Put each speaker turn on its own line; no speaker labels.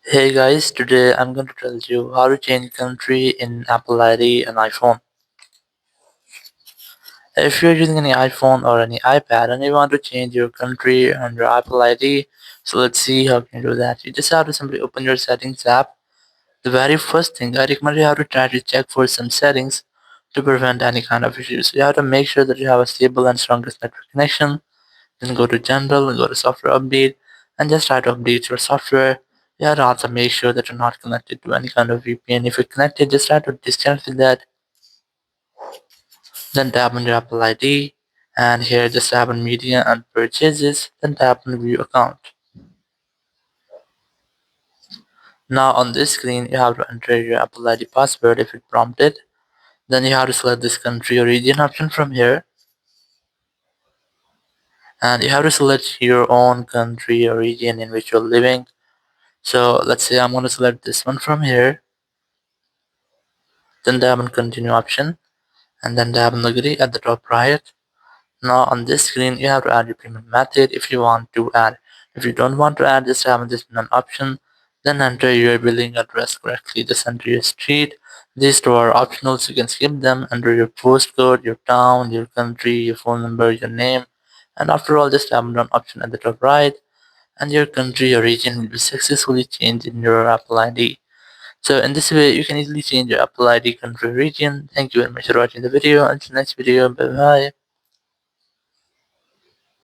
Hey guys, today I'm going to tell you how to change country in Apple ID and iPhone. If you're using any iPhone or any iPad and you want to change your country and your Apple ID, so let's see how can you do that. You just have to simply open your settings app. The very first thing I recommend you have to try to check for some settings to prevent any kind of issues. You have to make sure that you have a stable and strongest network connection. Then go to general and go to software update and just try to update your software. You have to also make sure that you're not connected to any kind of VPN. If you're connected, just try to disconnect that. Then tap on your Apple ID and here just tap on media and purchases. Then tap on view account. Now on this screen, you have to enter your Apple ID password if it prompted. Then you have to select this country or region option from here. And you have to select your own country or region in which you're living. So let's say I'm going to select this one from here. Then tap on continue option and then tap on agree at the top right. Now on this screen you have to add your payment method if you want to add. If you don't want to add, just tap on this none option. Then enter your billing address correctly. Just enter your street. These two are optional, so you can skip them. Enter your postcode, your town, your country, your phone number, your name. And after all, just tap on done option at the top right. And your country or region will be successfully changed in your Apple ID. So in this way, you can easily change your Apple ID country region. Thank you very much for watching the video. Until next video, bye bye.